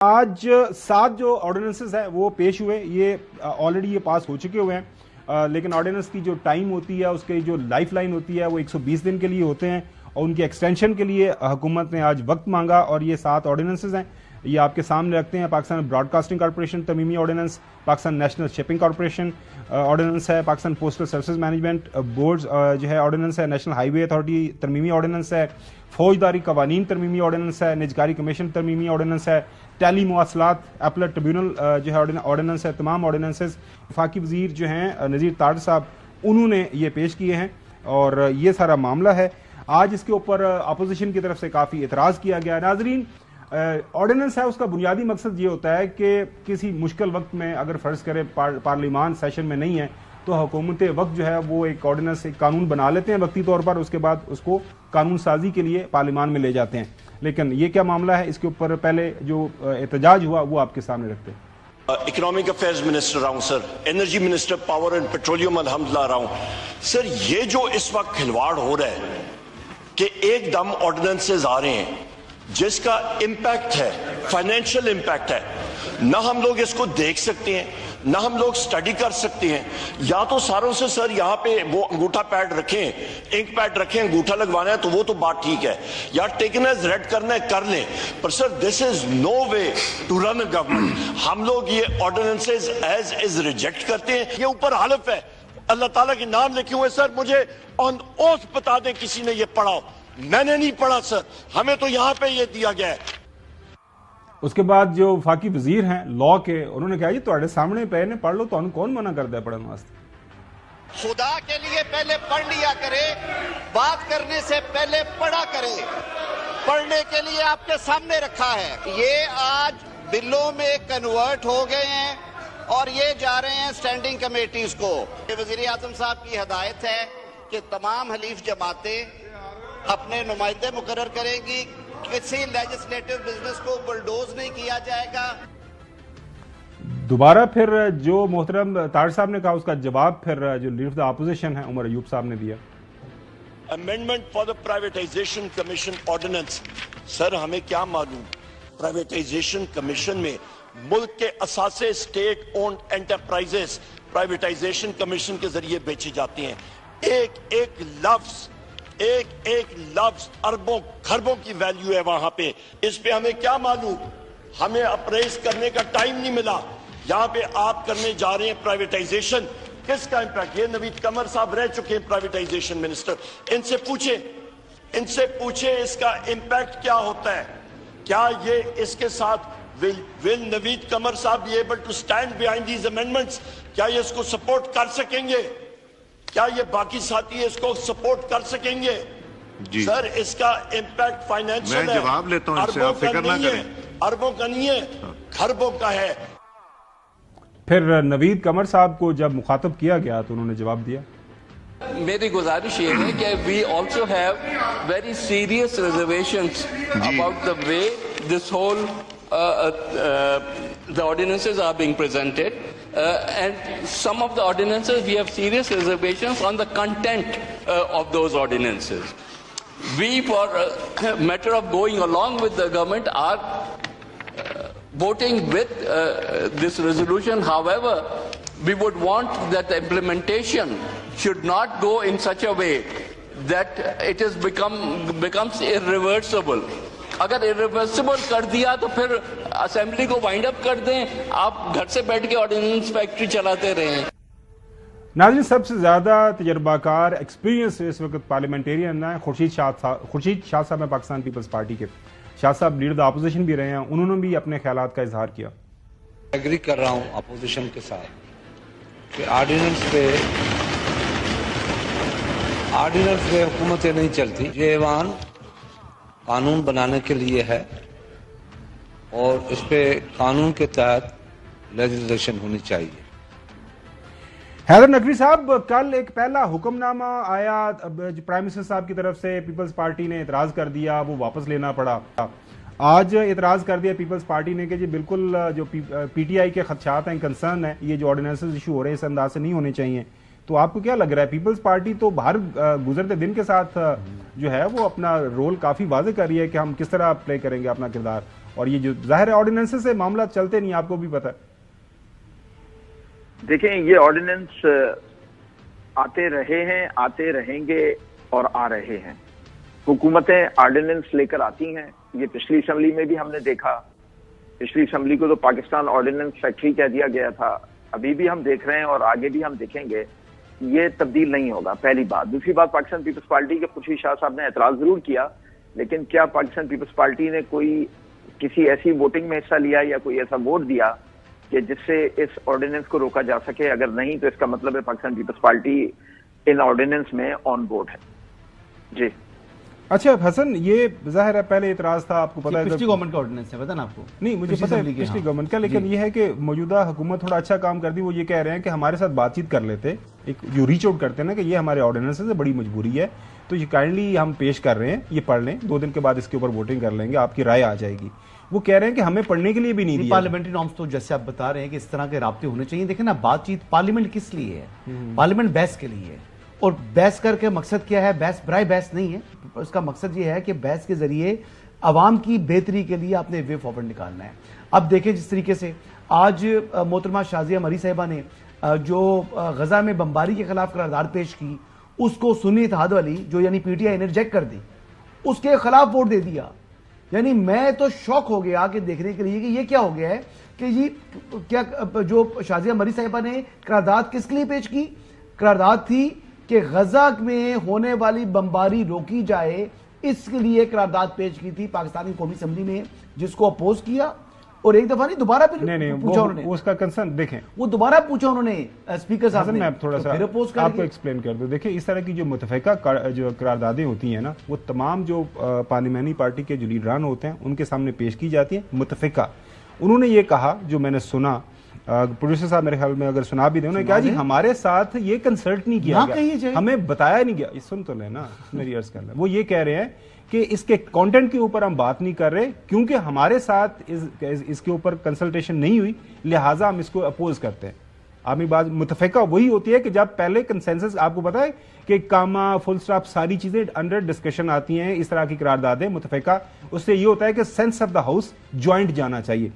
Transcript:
آج 7 جو آرڈیننسز ہیں وہ پیش ہوئے، یہ آلریڈی یہ پاس ہو چکے ہوئے ہیں، لیکن آرڈیننس کی جو ٹائم ہوتی ہے، اس کی جو لائف لائن ہوتی ہے وہ 120 دن کے لیے ہوتے ہیں، اور ان کی ایکسٹینشن کے لیے حکومت نے آج وقت مانگا، اور یہ 7 آرڈیننسز ہیں، یہ آپ کے سامنے رکھتے ہیں۔ پاکستان براڈ کاسٹنگ کارپوریشن ترمیمی ordinance, Pakistan national shipping corporation ordinance ہے، Pakistan postal services management board جو ہے آرڈیننس ہے، نیشنل ہائی وے اتھارٹی ترمیمی آرڈیننس ہے، فوجداری قوانین ترمیمی آرڈیننس ہے، نجکاری کمیشن ترمیمی آرڈیننس ہے، ٹیلی مواصلات ایپلٹ ٹریبیونل جو ہے آرڈیننس ہے۔ تمام آرڈیننسز وفاقی وزیر جو ہیں نذیر تاج صاحب، انہوں نے یہ پیش کیے ہیں، اور یہ سارا معاملہ ہے۔ آج اس کے اوپر اپوزیشن کی طرف سے کافی اعتراض کیا گیا۔ ناظرین، آرڈیننس ہے، اس کا بنیادی مقصد یہ ہوتا ہے کہ کسی مشکل وقت میں اگر فرض کرے پارلیمان سیشن میں نہیں ہے تو حکومت وقت جو ہے وہ ایک آرڈیننس، ایک قانون بنا لیتے ہیں وقتی طور پر، اس کے بعد اس کو قانون سازی کے لیے پارلیمان میں لے جاتے ہیں۔ لیکن یہ کیا معاملہ ہے، اس کے اوپر پہلے جو احتجاج ہوا وہ آپ کے سامنے رکھتے ہیں۔ اکنامک افیئرز منسٹر رہا ہوں sir, energy minister power and petroleum الحمدللہ رہا ہوں سر۔ یہ جو اس وقت کھلواڑ ہو رہا ہے کہ ایک دم آرڈیننسز آ رہے ہیں جس کا امپیکٹ ہے، فائنینشیل امپیکٹ ہے، نہ ہم لوگ اس کو دیکھ سکتے ہیں، نہ ہم لوگ سٹڈی کر سکتے ہیں۔ یا تو ساروں سے سر یہاں پہ وہ انگوٹھا پیڈ رکھیں، انک پیڈ رکھیں، انگوٹھا لگوانا ہے تو وہ تو بات ٹھیک ہے، یا ٹیکن ایز ریڈ کرنا ہے کر لیں، پر سر دس از نو way to run a government. ہم لوگ یہ آرڈیننسز ایز از ریجیکٹ کرتے ہیں۔ یہ اوپر حلف ہے، اللہ تعالیٰ کے نام لکھے ہوئے سر، مجھے آن اوتھ بتا دیں کسی نے یہ پڑھا ہو۔ میں نے نہیں پڑھا سر، ہمیں تو یہاں پہ یہ دیا گیا ہے۔ اس کے بعد جو وفاقی وزیر ہیں لا کے، انہوں نے کہا جی تھوڑے سامنے پہ نے پڑھ لو، تو کون منع کرتا ہے پڑھنے واسطے؟ خدا کے لیے پہلے پڑھ لیا کرے، بات کرنے سے پہلے پڑھا کرے۔ پڑھنے کے لیے آپ کے سامنے رکھا ہے، یہ آج بلوں میں کنورٹ ہو گئے ہیں اور یہ جا رہے ہیں سٹینڈنگ کمیٹیز کو۔ وزیر اعظم صاحب کی ہدایت ہے کہ تمام حلیف جماعتیں اپنے نمائندے مقرر کریں گی، کسی لیجسلیٹو بزنس کو بلڈوز نہیں کیا جائے گا۔ دوبارہ پھر جو محترم تاج صاحب نے کہا، اس کا جواب پھر جو لیڈر آف دا اپوزیشن ہے عمر ایوب صاحب نے دیا۔ Amendment for the privatisation commission ordinance, sir ہمیں کیا معلوم، پرائیویٹائزیشن کمیشن میں ملک کے اثاثے state owned enterprises privatisation commission کے ذریعے بیچے جاتے ہیں۔ ایک ایک لفظ اربوں خربوں کی ویلیو ہے وہاں پہ، اس پہ ہمیں کیا معلوم، ہمیں اپریز کرنے کا ٹائم نہیں ملا۔ یہاں پہ آپ کرنے جا رہے ہیں پرائیویٹائزیشن، کس کا امپیکٹ؟ یہ نوید قمر صاحب رہ چکے ہیں پرائیویٹائزیشن منسٹر، ان سے پوچھیں اس کا امپیکٹ کیا ہوتا ہے، کیا یہ اس کے ساتھ will نوید قمر صاحب be able to stand behind these amendments؟ کیا یہ اس کو سپورٹ کر سکیں گے؟ کیا یہ باقی ساتھی اس کو سپورٹ کر سکیں گے؟ سر اس کا امپیکٹ فائنینشل ہے، میں جواب لیتا ہوں، اس سے آپ فکر نہ کریں، اربوں کا نہیں ہے، خربوں کا ہے۔ پھر نوید قمر صاحب کو جب مخاطب کیا گیا تو انہوں نے جواب دیا۔ میری گزارش یہ ہے کہ we also have very serious reservations about the way this whole the ordinances are being presented, and some of the ordinances we have serious reservations on the content of those ordinances. We, for a matter of going along with the government, are voting with this resolution. However, we would want that the implementation should not go in such a way that it is becomes irreversible. اگر irreversible کر دیا تو پھر assembly کو وائنڈ اپ کر دیں، آپ گھر سے بیٹھ کے آرڈیننس فیکٹری چلاتے رہیں۔ ناظرین، سب سے زیادہ تجربہ کار ایکسپیرینس اس وقت پارلیمنٹیرین ہیں خورشید شاہ صاحب ہیں، پاکستان پیپلز پارٹی کے۔ شاہ صاحب لیڈر دا اپوزیشن بھی رہے ہیں، انہوں نے بھی اپنے خیالات کا اظہار کیا۔ ایگری کر رہا ہوں اپوزیشن کے ساتھ کہ آرڈیننس پہ حکومتیں نہیں چلتی، یہ ایوان قانون بنانے کے لیے ہے اور اس پہ قانون کے تحت لیجسلیشن ہونی چاہیے۔ حیدر نقوی صاحب، کل ایک پہلا حکم نامہ آیا پرائم منسٹر صاحب کی طرف سے، پیپلز پارٹی نے اعتراض کر دیا، وہ واپس لینا پڑا۔ آج اعتراض کر دیا پیپلز پارٹی نے کہ جی بالکل جو پی ٹی آئی کے خدشات ہیں، کنسرن ہیں، یہ جو آرڈیننسز ایشو ہو رہے ہیں اس انداز سے نہیں ہونے چاہیے۔ تو آپ کو کیا لگ رہا ہے، پیپلز پارٹی تو ہر گزرتے دن کے ساتھ جو ہے وہ اپنا رول کافی واضح کر رہی ہے کہ ہم کس طرح پلے کریں گے اپنا کردار، اور یہ جو ظاہر ہے آرڈیننس سے معاملات چلتے نہیں، آپ کو بھی پتا ہے. دیکھیں یہ آرڈیننس آتے رہے ہیں، آتے رہیں گے اور آ رہے ہیں. حکومتیں آرڈیننس لے کر آتی ہیں. یہ پچھلی اسمبلی میں بھی ہم نے دیکھا. پچھلی اسمبلی کو تو پاکستان آرڈیننس فیکٹری کہہ دیا گیا تھا. ابھی بھی ہم دیکھ رہے ہیں اور آگے بھی ہم دیکھیں گے. یہ تبدیل نہیں ہوگا، پہلی بات. دوسری بات، پاکستان پیپلز پارٹی کے خورشید شاہ صاحب نے اعتراض ضرور کیا، لیکن کیا پاکستان پیپلز پارٹی نے کوئی کسی ایسی ووٹنگ میں حصہ لیا یا کوئی ایسا ووٹ دیا کہ جس سے اس آرڈیننس کو روکا جا سکے؟ اگر نہیں تو اس کا مطلب ہے پاکستان پیپلز پارٹی ان آرڈیننس میں آن بورڈ ہے. جی اچھا حسن، یہ ظاہر ہے پہلے اعتراض تھا، آپ کو پتا ہے پچھلی گورنمنٹ کا آرڈیننس ہے، پتہ نا آپ کو؟ نہیں مجھے پتا ہے پچھلی گورنمنٹ کا، لیکن یہ ہے کہ موجودہ حکومت تھوڑا اچھا کام کر دی. وہ یہ کہہ رہے ہیں کہ ہمارے ساتھ بات چیت کر لیتے، ایک جو ریچ آؤٹ کرتے ہیں نا کہ یہ ہمارے آرڈیننس سے بڑی مجبوری ہے، تو یہ کائنڈلی ہم پیش کر رہے ہیں، یہ پڑھ لیں، 2 دن کے بعد اس کے اوپر ووٹنگ کر لیں گے، آپ کی رائے آ جائے گی. وہ کہہ رہے ہیں کہ ہمیں پڑھنے کے لیے بھی نہیں دیا. پارلیمنٹری نارمز تو جیسے آپ بتا رہے ہیں کہ اس طرح کے رابطے ہونے چاہیے. دیکھیں نا، بات چیت پارلیمنٹ کس لیے ہے؟ پارلیمنٹ بحث کے لیے ہے. اور بحث کر کے مقصد کیا ہے؟ بحث برائے بحث نہیں ہے. اس کا مقصد یہ ہے کہ بحث کے ذریعے عوام کی بہتری کے لیے آپ نے وے فارورڈ نکالنا ہے. اب دیکھیں جس طریقے سے آج محترمہ شازیہ مری صاحبہ نے جو غزہ میں بمباری کے خلاف قرارداد پیش کی، اس کو سنی اتحاد والی جو یعنی پی ٹی آئی نے ریجیکٹ کر دی، اس کے خلاف ووٹ دے دیا. یعنی میں تو شوق ہو گیا کہ دیکھنے کے لیے کہ یہ کیا ہو گیا ہے کہ یہ کیا جو شازیہ مری صاحبہ نے قرارداد کس کے لیے پیش کی؟ قرارداد تھی کہ غزہ میں ہونے والی بمباری روکی جائے، اس کے لیے قرارداد پیش کی تھی پاکستانی قومی اسمبلی میں، جس کو اپوز کیا. اور ایک دفعہ نہیں، دوبارہ پھر پوچھا انہوں نے. اس کا کنسرن دیکھیں، وہ دوبارہ پوچھا انہوں نے اسپیکر صاحب نے. میں تھوڑا سا آپ کو ایکسپلین کر دوں. دیکھیں اس طرح کی جو متفقہ جو قراردادیں ہوتی ہیں نا، وہ تمام جو پارلیمانی پارٹی کے جو لیڈران ہوتے ہیں ان کے سامنے پیش کی جاتی ہیں متفقہ. انہوں نے یہ کہا، جو میں نے سنا، پروڈیوسر صاحب میرے خیال میں اگر سنا بھی دیں، انہوں نے کہا جی ہمارے ساتھ یہ کنسلٹ نہیں کیا گیا، ہمیں بتایا نہیں گیا. سن تو لیں نا، میری عرض کر لیں. وہ یہ کہہ رہے ہیں کہ اس کے کانٹینٹ کے اوپر ہم بات نہیں کر رہے کیونکہ ہمارے ساتھ اس کے اوپر کنسلٹیشن نہیں ہوئی، لہٰذا ہم اس کو اپوز کرتے ہیں. آدمی بات متفقہ وہی ہوتی ہے کہ جب پہلے کنسنسس، آپ کو پتا ہے کہ کاما، فل سٹاپ، ساری چیزیں انڈر ڈسکشن آتی ہیں. اس طرح کی قراردادیں متفقہ، اس سے یہ ہوتا ہے کہ sense of the house joint جانا چاہیے.